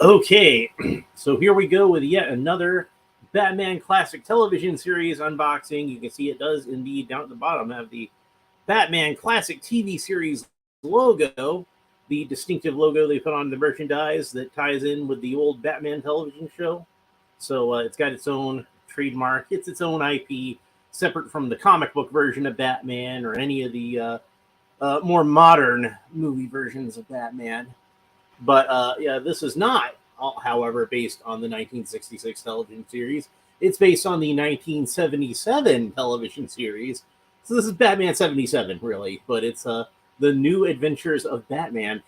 Okay, so here we go with yet another Batman Classic Television Series unboxing. You can see it does indeed down at the bottom have the Batman Classic TV Series logo, the distinctive logo they put on the merchandise that ties in with the old Batman television show. So it's got its own trademark, it's its own IP, separate from the comic book version of Batman or any of the more modern movie versions of Batman. But yeah, this is not, however, based on the 1966 television series. It's based on the 1977 television series. So this is Batman 77, really, but it's the New Adventures of Batman,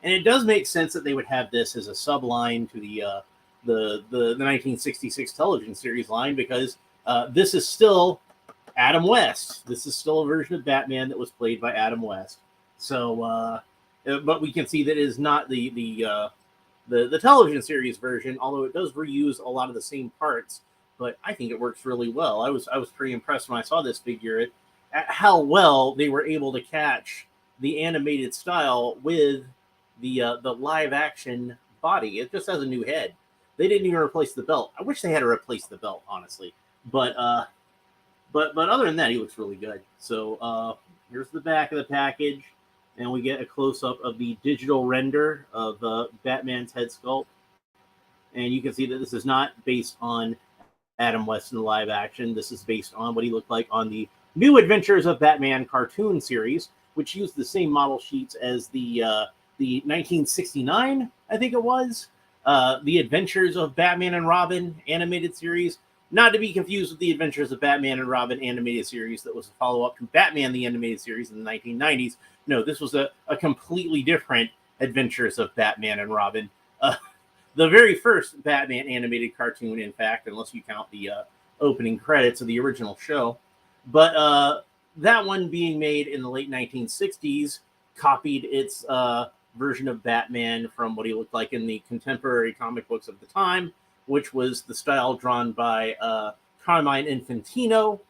and it does make sense that they would have this as a subline to the 1966 television series line because this is still Adam West. This is still a version of Batman that was played by Adam West. So but we can see that it is not the television series version, although it does reuse a lot of the same parts. But I think it works really well. I was pretty impressed when I saw this figure at how well they were able to catch the animated style with the live action body. It just has a new head. They didn't even replace the belt. I wish they had to replace the belt, honestly. But other than that, he looks really good. So here's the back of the package. And we get a close-up of the digital render of Batman's head sculpt. And you can see that this is not based on Adam West in the live action. This is based on what he looked like on the New Adventures of Batman cartoon series, which used the same model sheets as the 1969, I think it was, the Adventures of Batman and Robin animated series. Not to be confused with the Adventures of Batman and Robin animated series that was a follow-up to Batman the Animated Series in the 1990s. No, this was a completely different Adventures of Batman and Robin. The very first Batman animated cartoon, in fact, unless you count the opening credits of the original show. But that one being made in the late 1960s copied its version of Batman from what he looked like in the contemporary comic books of the time, which was the style drawn by Carmine Infantino.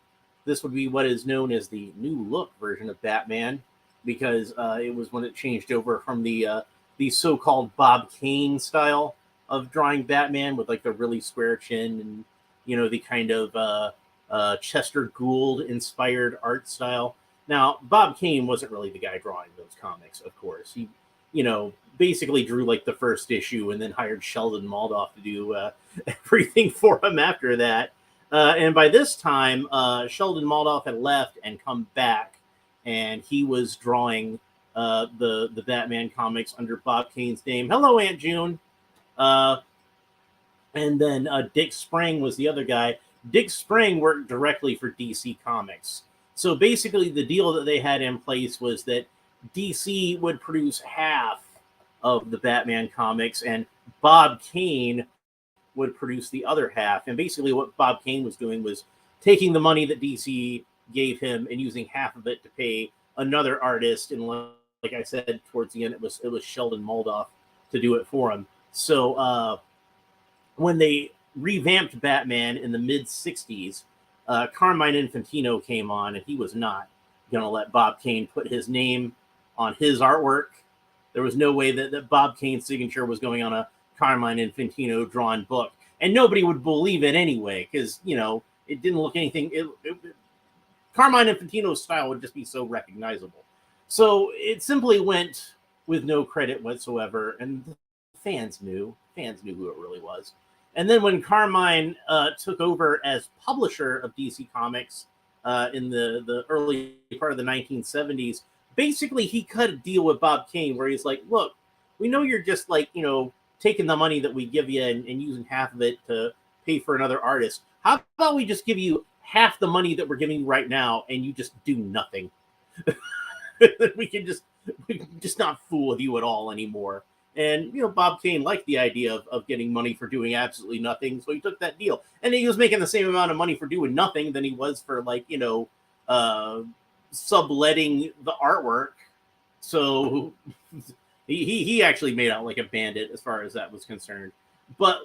This would be what is known as the New Look version of Batman, because it was when it changed over from the so-called Bob Kane style of drawing Batman with like the really square chin and, you know, the kind of Chester Gould inspired art style. Now, Bob Kane wasn't really the guy drawing those comics, of course. He, you know, basically drew like the first issue and then hired Sheldon Moldoff to do everything for him after that. And by this time, Sheldon Moldoff had left and come back, and he was drawing the Batman comics under Bob Kane's name. Hello, Aunt June. And then Dick Sprang was the other guy. Dick Sprang worked directly for DC Comics. So basically the deal that they had in place was that DC would produce half of the Batman comics and Bob Kane would produce the other half. And basically what Bob Kane was doing was taking the money that DC gave him and using half of it to pay another artist. And like I said, towards the end, it was Sheldon Moldoff to do it for him. So when they revamped Batman in the mid 60s, Carmine Infantino came on, and he was not going to let Bob Kane put his name on his artwork. There was no way that Bob Kane's signature was going on a Carmine Infantino drawn book. And nobody would believe it anyway, because, you know, it didn't look anything. Carmine Infantino's style would just be so recognizable. So it simply went with no credit whatsoever, and fans knew who it really was. And then when Carmine took over as publisher of DC Comics in the early part of the 1970s, basically he cut a deal with Bob Kane where he's like, look, we know you're just like, you know, taking the money that we give you and using half of it to pay for another artist. How about we just give you half the money that we're giving you right now and you just do nothing? we can just not fool with you at all anymore. And, you know, Bob Kane liked the idea of getting money for doing absolutely nothing, so he took that deal. And he was making the same amount of money for doing nothing than he was for, like, you know, subletting the artwork. So he actually made out like a bandit as far as that was concerned. But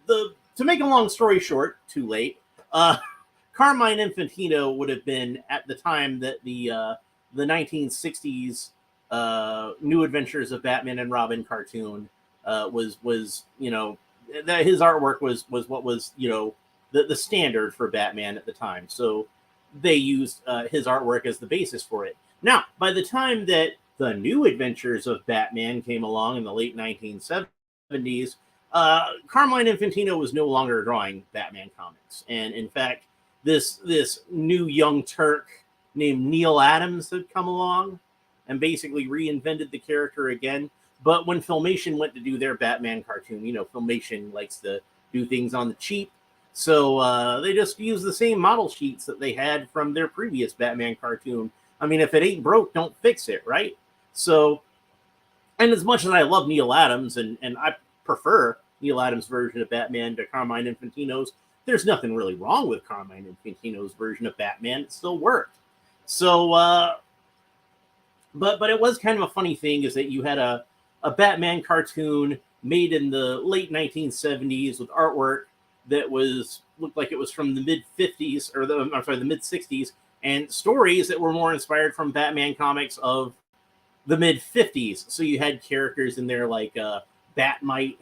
to make a long story short, too late, Carmine Infantino would have been, at the time that the 1960s New Adventures of Batman and Robin cartoon was that his artwork was what was the standard for Batman at the time. So they used his artwork as the basis for it. Now, by the time that the New Adventures of Batman came along in the late 1970s, Carmine Infantino was no longer drawing Batman comics, and in fact, this new young Turk named Neil Adams had come along and basically reinvented the character again. But when Filmation went to do their Batman cartoon, Filmation likes to do things on the cheap, so they just used the same model sheets that they had from their previous Batman cartoon. I mean, if it ain't broke, don't fix it, right? So, and as much as I love Neil Adams, and I prefer Neil Adams' version of Batman to Carmine Infantino's, there's nothing really wrong with Carmine Infantino's version of Batman. It still worked. So, but it was kind of a funny thing is that you had a Batman cartoon made in the late 1970s with artwork that looked like it was from the mid 50s or the mid 60s, and stories that were more inspired from Batman comics of the mid 50s. So you had characters in there like Batmite.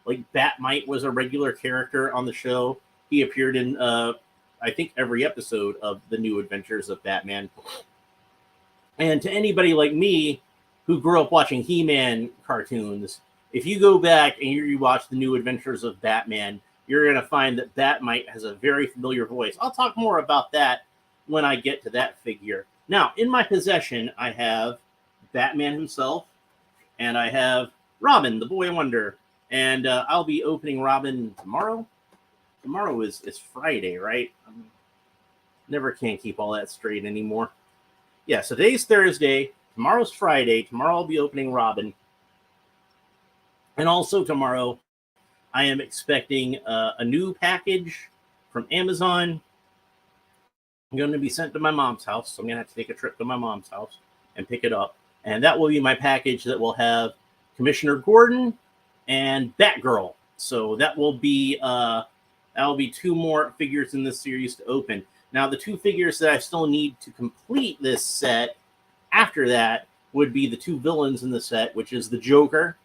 Like Batmite was a regular character on the show. He appeared in I think every episode of the New Adventures of Batman. And to anybody like me who grew up watching He-Man cartoons, if you go back and you watch the New Adventures of Batman, you're going to find that Batmite has a very familiar voice. I'll talk more about that when I get to that figure. Now, in my possession, I have Batman himself, and I have Robin, the Boy Wonder. And I'll be opening Robin tomorrow. Tomorrow is Friday, right? Never can keep all that straight anymore. Yeah, so today's Thursday. Tomorrow's Friday. Tomorrow I'll be opening Robin. And also tomorrow, I am expecting a new package from Amazon. I'm going to be sent to my mom's house, so I'm going to have to take a trip to my mom's house and pick it up. And that will be my package that will have Commissioner Gordon and Batgirl. So that will be two more figures in this series to open. Now, the two figures that I still need to complete this set after that would be the two villains in the set, which is the Joker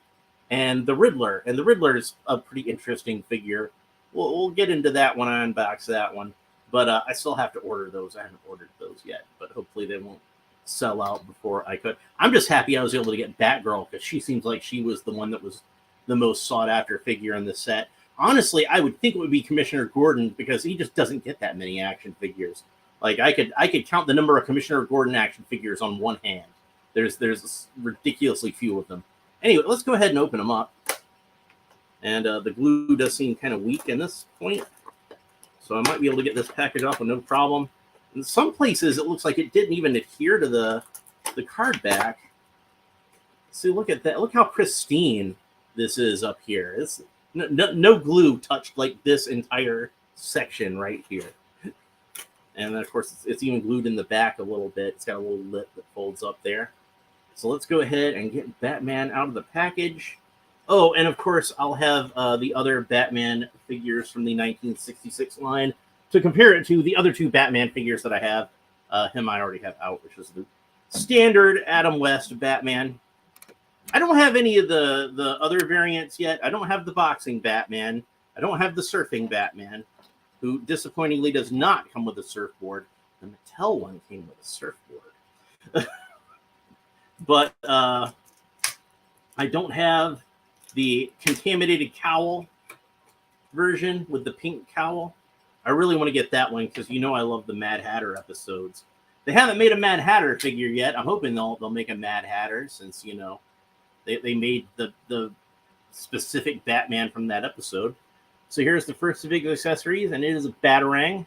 and the Riddler. And the Riddler is a pretty interesting figure. We'll get into that when I unbox that one. But I still have to order those. I haven't ordered those yet, but hopefully they won't sell out before I could. I'm just happy I was able to get Batgirl because she seems like she was the one that was the most sought after figure in the set. Honestly, I would think it would be Commissioner Gordon because he just doesn't get that many action figures. Like I could count the number of Commissioner Gordon action figures on one hand. There's ridiculously few of them. Anyway, let's go ahead and open them up. And the glue does seem kind of weak in this point, so I might be able to get this package off with no problem. In some places, it looks like it didn't even adhere to the card back. See, look at that! Look how pristine this is up here. It's no glue touched like this entire section right here. And then, of course, it's even glued in the back a little bit. It's got a little lip that folds up there. So let's go ahead and get Batman out of the package. Oh, and of course, I'll have the other Batman figures from the 1966 line to compare it to the other two Batman figures that I have. Him I already have out, which is the standard Adam West Batman. I don't have any of the other variants yet. I don't have the boxing Batman. I don't have the surfing Batman, who disappointingly does not come with a surfboard. The Mattel one came with a surfboard. But I don't have the contaminated cowl version with the pink cowl. I really want to get that one because I love the Mad Hatter episodes. They haven't made a Mad Hatter figure yet. I'm hoping they'll make a Mad Hatter since they made the specific Batman from that episode. So here's the first of big accessories, and it is a Batarang.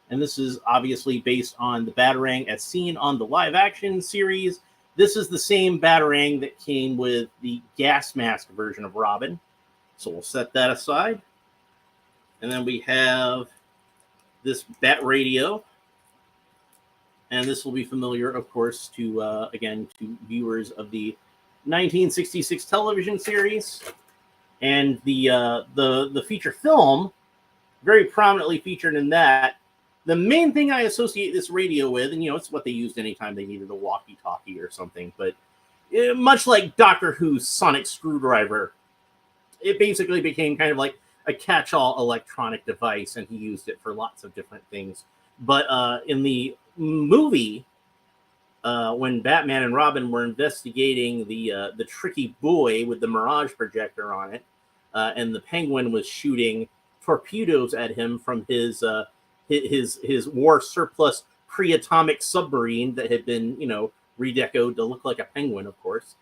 And this is obviously based on the Batarang as seen on the live action series. This is the same Batarang that came with the gas mask version of Robin. So we'll set that aside. And then we have this Bat Radio. And this will be familiar, of course, to viewers of the 1966 television series. And the feature film, very prominently featured in that. The main thing I associate this radio with, and it's what they used anytime they needed a walkie-talkie or something, but much like Doctor Who's sonic screwdriver, it basically became kind of like a catch-all electronic device, and he used it for lots of different things. But in the movie, when Batman and Robin were investigating the tricky buoy with the Mirage projector on it, and the Penguin was shooting torpedoes at him from his war surplus pre-atomic submarine that had been, redecoed to look like a penguin, of course.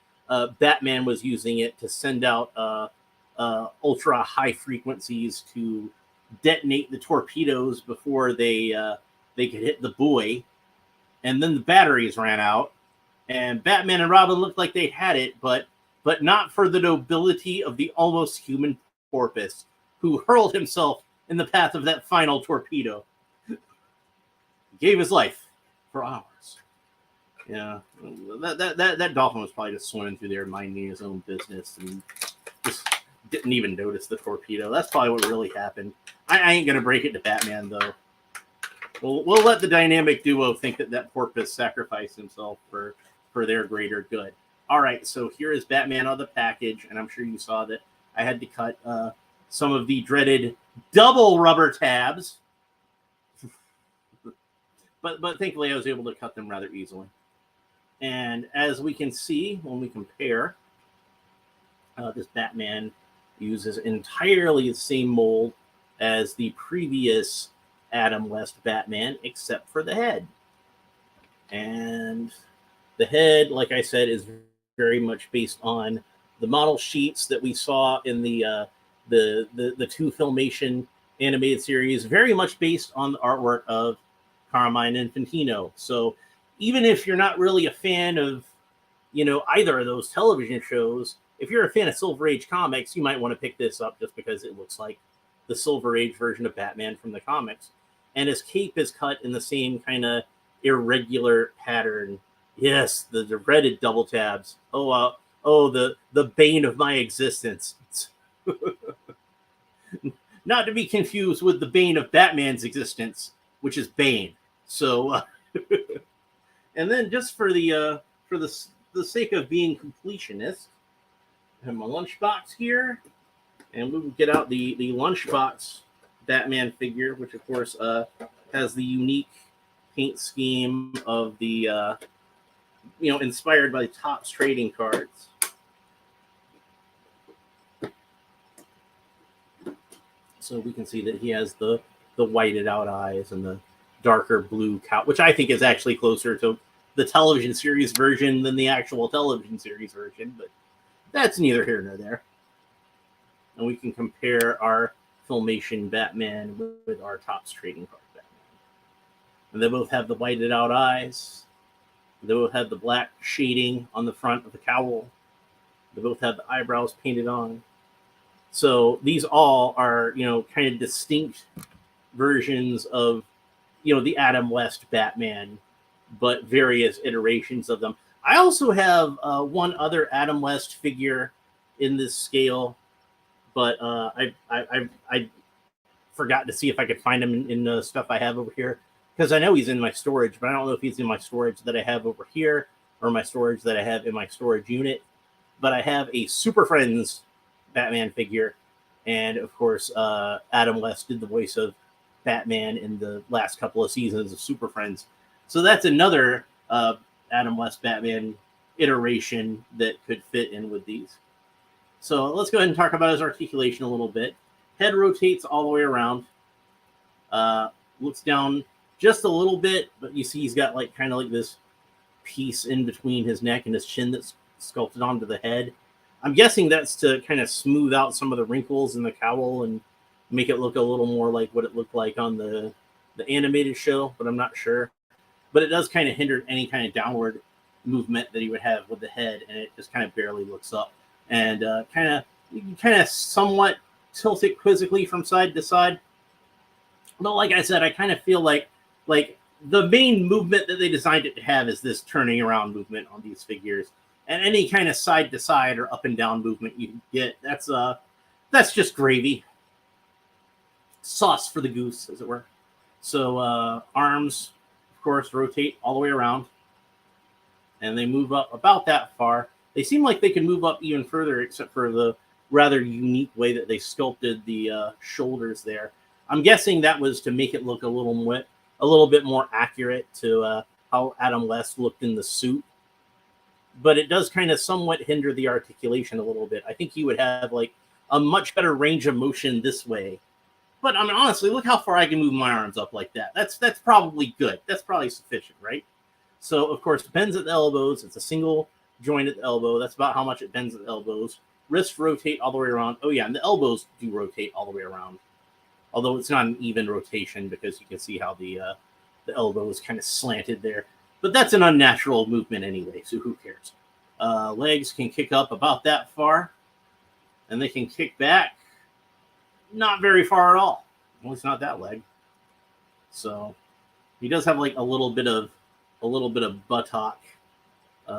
Batman was using it to send out ultra high frequencies to detonate the torpedoes before they could hit the buoy. And then the batteries ran out, and Batman and Robin looked like they had it, but not for the nobility of the almost human porpoise who hurled himself in the path of that final torpedo. He gave his life for ours. Yeah, that dolphin was probably just swimming through there, minding his own business, and just didn't even notice the torpedo. That's probably what really happened. I ain't gonna break it to Batman though. We'll let the dynamic duo think that porpoise sacrificed himself for their greater good. All right, so here is Batman on the package, and I'm sure you saw that I had to cut some of the dreaded double rubber tabs, but thankfully I was able to cut them rather easily. And as we can see when we compare, this Batman uses entirely the same mold as the previous Adam West Batman, except for the head. And the head, like I said, is very much based on the model sheets that we saw in the two Filmation animated series, very much based on the artwork of Carmine Infantino. So even if you're not really a fan of, either of those television shows, if you're a fan of Silver Age comics, you might want to pick this up just because it looks like the Silver Age version of Batman from the comics. And his cape is cut in the same kind of irregular pattern. Yes, the dreaded double tabs. The bane of my existence. Not to be confused with the bane of Batman's existence, which is Bane. So, and then just for the sake of being completionist, I have my lunchbox here, and we will get out the lunchbox Batman figure, which of course has the unique paint scheme of the inspired by Topps trading cards. So we can see that he has the whited out eyes and the darker blue cow, which I think is actually closer to the television series version than the actual television series version, but that's neither here nor there. And we can compare our Filmation Batman with our Topps trading card Batman. And they both have the whited out eyes. They both have the black shading on the front of the cowl. They both have the eyebrows painted on. So these all are, kind of distinct versions of, the Adam West Batman, but various iterations of them. I also have one other Adam West figure in this scale, but I forgot to see if I could find him in the stuff I have over here, because I know he's in my storage, but I don't know if he's in my storage that I have over here or my storage that I have in my storage unit. But I have a Super Friends Batman figure, and of course, Adam West did the voice of Batman in the last couple of seasons of Super Friends. So that's another Adam West Batman iteration that could fit in with these. So let's go ahead and talk about his articulation a little bit. Head rotates all the way around. Looks down just a little bit, but you see he's got kind of this piece in between his neck and his chin that's sculpted onto the head. I'm guessing that's to kind of smooth out some of the wrinkles in the cowl and make it look a little more like what it looked like on the animated show, but I'm not sure. But it does kind of hinder any kind of downward movement that he would have with the head, and it just kind of barely looks up. And kind of somewhat tilt it quizzically from side to side. But like I said, I kind of feel like the main movement that they designed it to have is this turning around movement on these figures. And any kind of side to side or up and down movement you get, that's just gravy. Sauce for the goose, as it were. So arms, of course, rotate all the way around. And they move up about that far. They seem like they can move up even further, except for the rather unique way that they sculpted the shoulders there. I'm guessing that was to make it look a little bit more accurate to how Adam West looked in the suit. But it does kind of somewhat hinder the articulation a little bit. I think he would have like a much better range of motion this way. But I mean, honestly, look how far I can move my arms up like that. That's probably good. That's probably sufficient, right? So, of course, bends at the elbows. It's a single joint at the elbow. That's about how much it bends at the elbows. Wrists rotate all the way around. Oh, yeah, and the elbows do rotate all the way around. Although it's not an even rotation because you can see how the elbow is kind of slanted there. But that's an unnatural movement anyway, so who cares? Legs can kick up about that far, and they can kick back not very far at all. Well, it's not that leg. So he does have like a little bit of buttock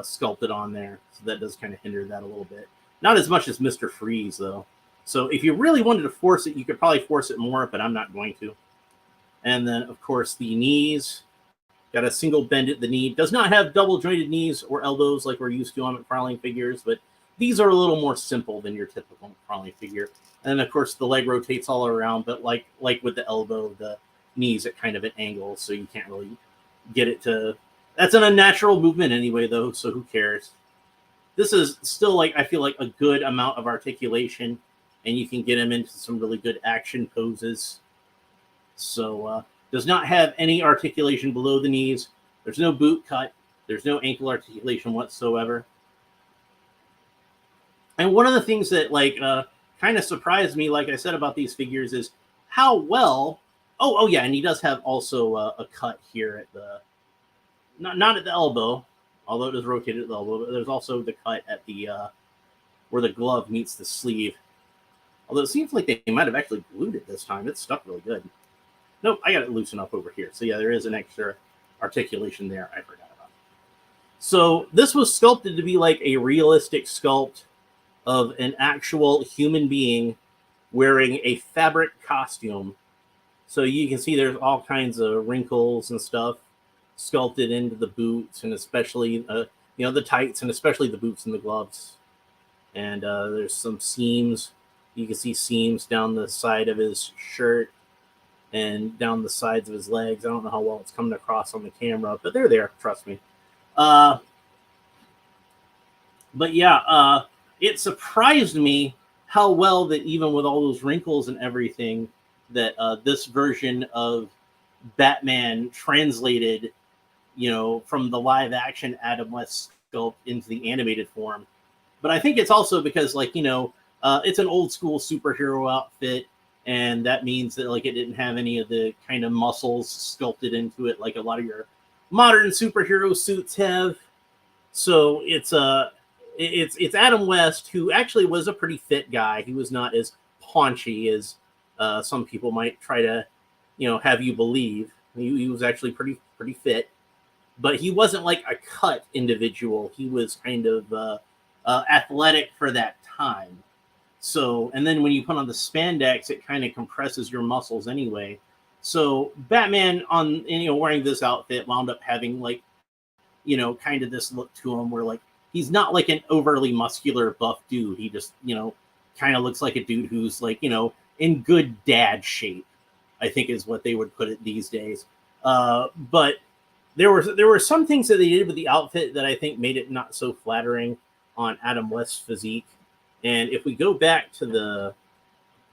sculpted on there, so that does kind of hinder that a little bit. Not as much as Mr. Freeze though. So if you really wanted to force it, you could probably force it more, but I'm not going to. And then of course the knees, got a single bend at the knee. Does not have double jointed knees or elbows like we're used to on McFarlane figures, but these are a little more simple than your typical McFarlane figure. And then of course the leg rotates all around, but like with the elbow, the knees at kind of an angle, so you can't really get it to. That's an unnatural movement anyway, though, so who cares? This is still like I feel like a good amount of articulation, and you can get him into some really good action poses. So does not have any articulation below the knees. There's no boot cut. There's no ankle articulation whatsoever. And one of the things that kind of surprised me, like I said about these figures, is how well. Oh yeah, and he does have also a cut here at the. Not at the elbow, although it is rotated at the elbow, but there's also the cut at the where the glove meets the sleeve. Although it seems like they might have actually glued it this time. It's stuck really good. Nope, I got it loosened up over here. So yeah, there is an extra articulation there I forgot about. So this was sculpted to be like a realistic sculpt of an actual human being wearing a fabric costume. So you can see there's all kinds of wrinkles and stuff sculpted into the boots, and especially the tights, and especially the boots and the gloves. And there's some seams. You can see seams down the side of his shirt and down the sides of his legs. I don't know how well it's coming across on the camera, but they're there, trust me. But yeah, it surprised me how well that even with all those wrinkles and everything, that this version of Batman translated from the live action Adam West sculpt into the animated form. But I think it's also because it's an old school superhero outfit, and that means that it didn't have any of the kind of muscles sculpted into it like a lot of your modern superhero suits have. So it's Adam West, who actually was a pretty fit guy. He was not as paunchy as some people might try to have you believe. He was actually pretty fit. But he wasn't like a cut individual. He was kind of athletic for that time. So, and then when you put on the spandex, it kind of compresses your muscles anyway. So Batman wearing this outfit wound up having kind of this look to him where he's not like an overly muscular buff dude. He just, kind of looks like a dude who's in good dad shape, I think is what they would put it these days. But there were some things that they did with the outfit that I think made it not so flattering on Adam West's physique. And if we go back to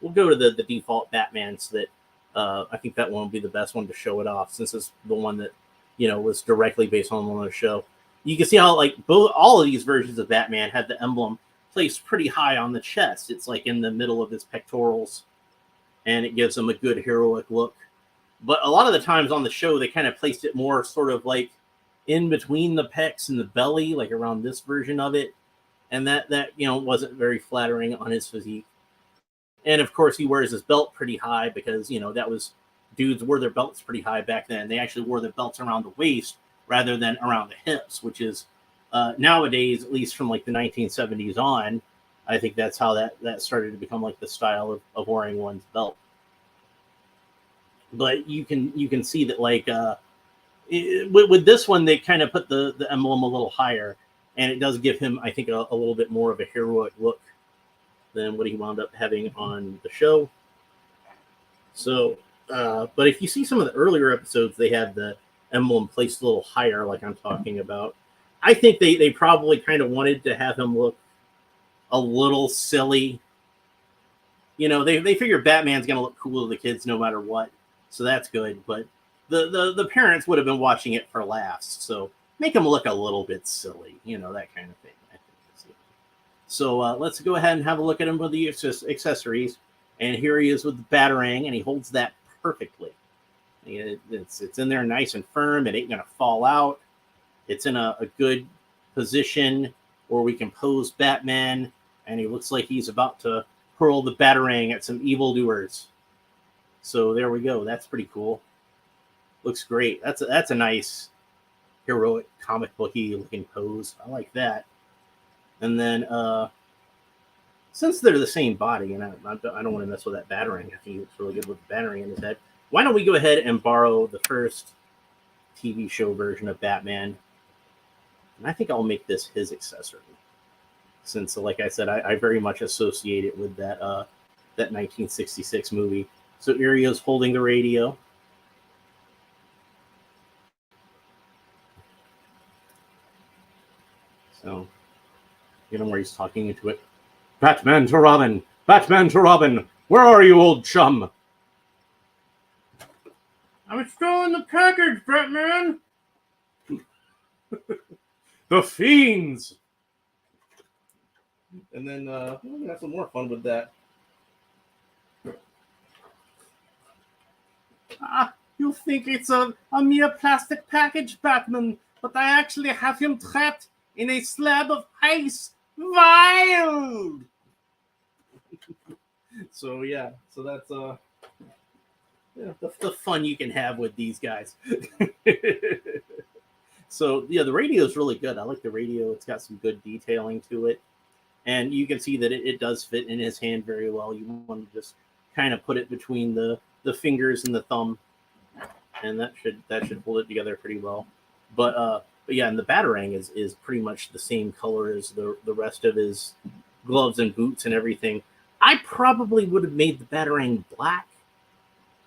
we'll go to the default Batman, so that I think that one will be the best one to show it off, since it's the one that was directly based on one of the show. You can see how all of these versions of Batman had the emblem placed pretty high on the chest. It's in the middle of his pectorals, and it gives him a good heroic look. But a lot of the times on the show, they kind of placed it more sort of in between the pecs and the belly, around this version of it. And that wasn't very flattering on his physique. And of course, he wears his belt pretty high because, that was dudes wore their belts pretty high back then. They actually wore their belts around the waist rather than around the hips, which is nowadays, at least from the 1970s on, I think that's how that started to become the style of wearing one's belt. But you can see that with this one, they kind of put the emblem a little higher, and it does give him, I think, a little bit more of a heroic look. than what he wound up having on the show. So, but if you see some of the earlier episodes, they had the emblem placed a little higher, like I'm talking about. I think they probably kind of wanted to have him look a little silly. You know, they figure Batman's going to look cool to the kids no matter what. So that's good. But the parents would have been watching it for laughs. So make him look a little bit silly, you know, that kind of thing. I think. So let's go ahead and have a look at him with the accessories. And here he is with the Batarang, and he holds that perfectly. It's in there nice and firm. It ain't going to fall out. It's in a good position where we can pose Batman, and he looks like he's about to hurl the Batarang at some evildoers. So there we go. That's pretty cool. Looks great. That's a nice heroic comic booky looking pose. I like that. And then since they're the same body, and I don't want to mess with that Batarang. I think he looks really good with the Batarang in his head. Why don't we go ahead and borrow the first TV show version of Batman? And I think I'll make this his accessory. Since, like I said, I very much associate it with that 1966 movie. So here he is holding the radio. So, you know where he's talking into it. Batman to Robin! Batman to Robin! Where are you, old chum? I'm still in the package, Batman! The fiends! And then we're going to have some more fun with that. You think it's a mere plastic package, Batman, but I actually have him trapped in a slab of ice. Wild! So yeah, so that's the fun you can have with these guys. So yeah, the radio is really good. I like the radio. It's got some good detailing to it, and you can see that it does fit in his hand very well. You want to just kind of put it between the fingers and the thumb, and that should hold it together pretty well. But yeah, and the Batarang is pretty much the same color as the rest of his gloves and boots and everything. I probably would have made the Batarang black.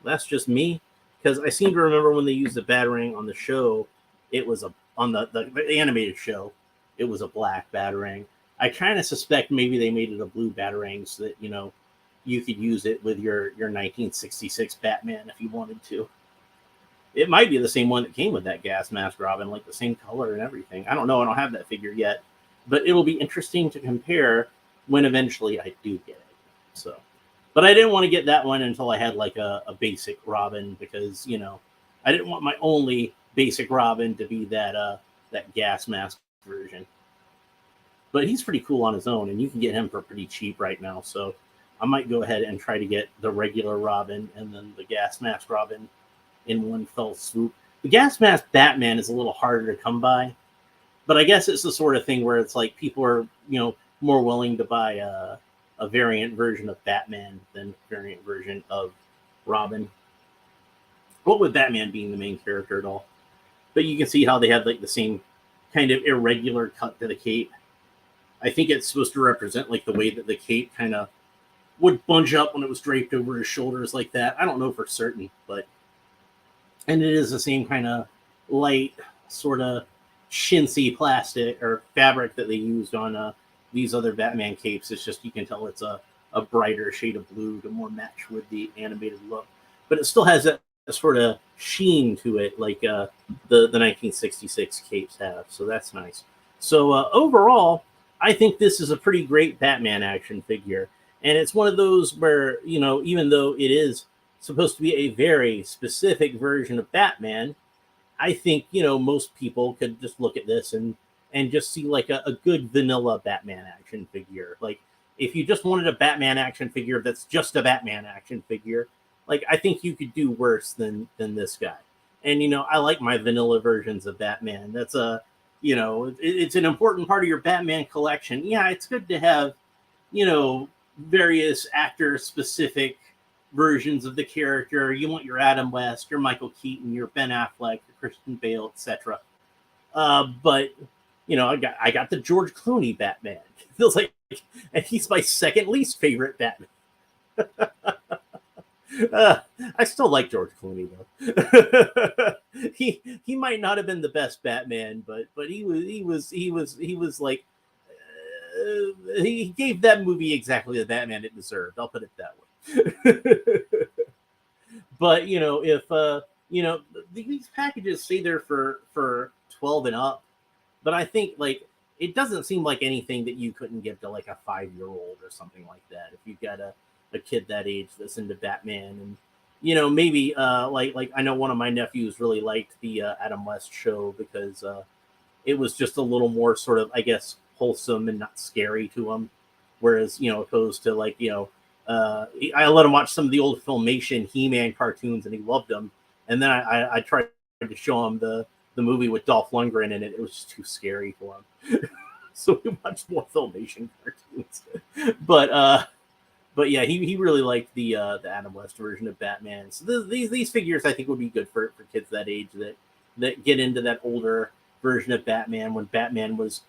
That's just me, because I seem to remember when they used the Batarang on the show, it was on the animated show, it was a black Batarang. I kind of suspect maybe they made it a blue Batarang so that, you know, you could use it with your 1966 Batman if you wanted to. It might be the same one that came with that gas mask Robin, like the same color and everything. I don't know. I don't have that figure yet, but it'll be interesting to compare when eventually I do get it. So, but I didn't want to get that one until I had like a basic Robin, because, you know, I didn't want my only basic Robin to be that gas mask version. But he's pretty cool on his own, and you can get him for pretty cheap right now. So I might go ahead and try to get the regular Robin and then the gas mask Robin in one fell swoop. The gas mask Batman is a little harder to come by, but I guess it's the sort of thing where it's like people are, you know, more willing to buy a variant version of Batman than variant version of Robin. What with Batman being the main character at all. But you can see how they have like the same kind of irregular cut to the cape. I think it's supposed to represent like the way that the cape kind of would bunch up when it was draped over his shoulders like that. I don't know for certain, but and it is the same kind of light, sort of chintzy plastic or fabric that they used on these other Batman capes. It's just you can tell it's a brighter shade of blue to more match with the animated look, but it still has a sort of sheen to it, like the 1966 capes have. So that's nice. So overall, I think this is a pretty great Batman action figure, and it's one of those where, you know, even though it is supposed to be a very specific version of Batman, I think, you know, most people could just look at this and just see like a good vanilla Batman action figure. Like if you just wanted a Batman action figure that's just a Batman action figure, like I think you could do worse than this guy. And, you know, I like my vanilla versions of Batman. That's you know, it's an important part of your Batman collection. Yeah, it's good to have, you know, various actor specific versions of the character. You want your Adam West, your Michael Keaton, your Ben Affleck, your Christian Bale, etc. But you know, I got the George Clooney Batman. It feels like and he's my second least favorite Batman. I still like George Clooney though. he might not have been the best Batman, but he was like he gave that movie exactly the Batman it deserved. I'll put it that way. But if these packages say they're for 12 and up, but I think like it doesn't seem like anything that you couldn't give to like a 5-year-old or something like that. If you've got a kid that age that's into Batman, and maybe like I know one of my nephews really liked the Adam West show because it was just a little more sort of, I guess, wholesome and not scary to him, whereas opposed to like I let him watch some of the old Filmation He-Man cartoons and he loved them, and then I tried to show him the movie with Dolph Lundgren in it. It was just too scary for him. So we watched more Filmation cartoons. But yeah, he really liked the Adam West version of Batman. So these figures I think would be good for kids that age that get into that older version of Batman, when Batman was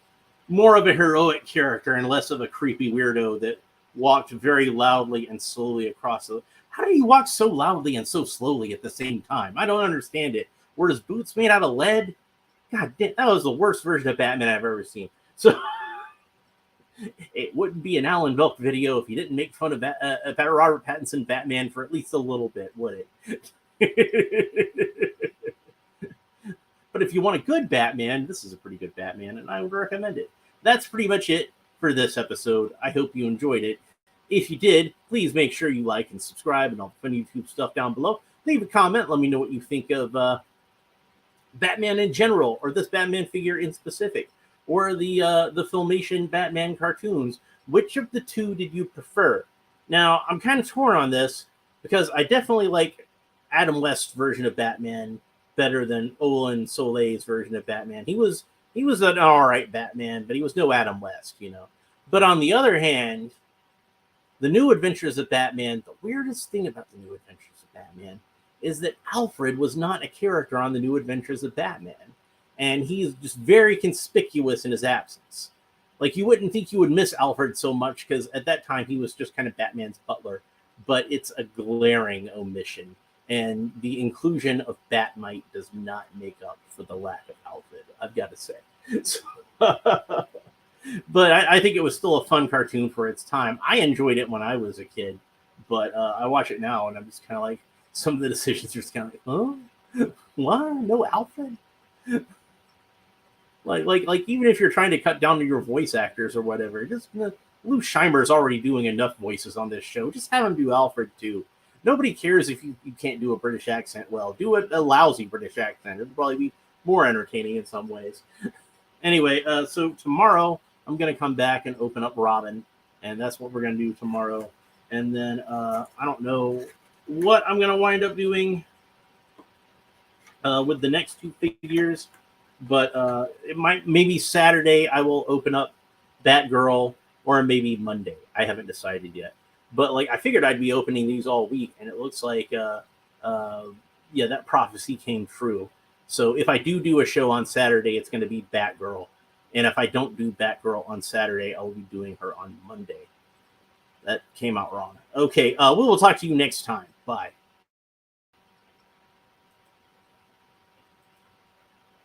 more of a heroic character and less of a creepy weirdo that walked very loudly and slowly across the. How do you walk so loudly and so slowly at the same time? I don't understand it. Were his boots made out of lead? God damn, that was the worst version of Batman I've ever seen. So it wouldn't be an Alan Belk video if you didn't make fun of Robert Pattinson Batman for at least a little bit, would it? But if you want a good Batman, this is a pretty good Batman, and I would recommend it. That's pretty much it for this episode. I hope you enjoyed it. If you did, please make sure you like and subscribe and all the fun YouTube stuff down below. Leave a comment. Let me know what you think of Batman in general, or this Batman figure in specific, or the Filmation Batman cartoons. Which of the two did you prefer? Now, I'm kind of torn on this because I definitely like Adam West's version of Batman better than Olin Soleil's version of Batman. He was an all right Batman, but he was no Adam West, But on the other hand, the New Adventures of Batman, the weirdest thing about the New Adventures of Batman is that Alfred was not a character on the New Adventures of Batman. And he's just very conspicuous in his absence. Like, you wouldn't think you would miss Alfred so much because at that time he was just kind of Batman's butler. But it's a glaring omission. And the inclusion of Batmite does not make up for the lack of Alfred, I've got to say. So, but I think it was still a fun cartoon for its time. I enjoyed it when I was a kid, but I watch it now and I'm just kind of like, some of the decisions are just kind of like, huh? What? No Alfred? Like even if you're trying to cut down to your voice actors or whatever, just Lou Scheimer's already doing enough voices on this show. Just have him do Alfred too. Nobody cares if you can't do a British accent well. Do a lousy British accent. It'll probably be more entertaining in some ways. Anyway, so tomorrow I'm going to come back and open up Robin, and that's what we're going to do tomorrow. And then I don't know what I'm going to wind up doing with the next two figures, but maybe Saturday I will open up Batgirl, or maybe Monday. I haven't decided yet. But like I figured I'd be opening these all week, and it looks like that prophecy came true. So if I do a show on Saturday, it's going to be Batgirl, and if I don't do Batgirl on Saturday, I'll be doing her on Monday. That came out wrong. Okay, we will talk to you next time. Bye.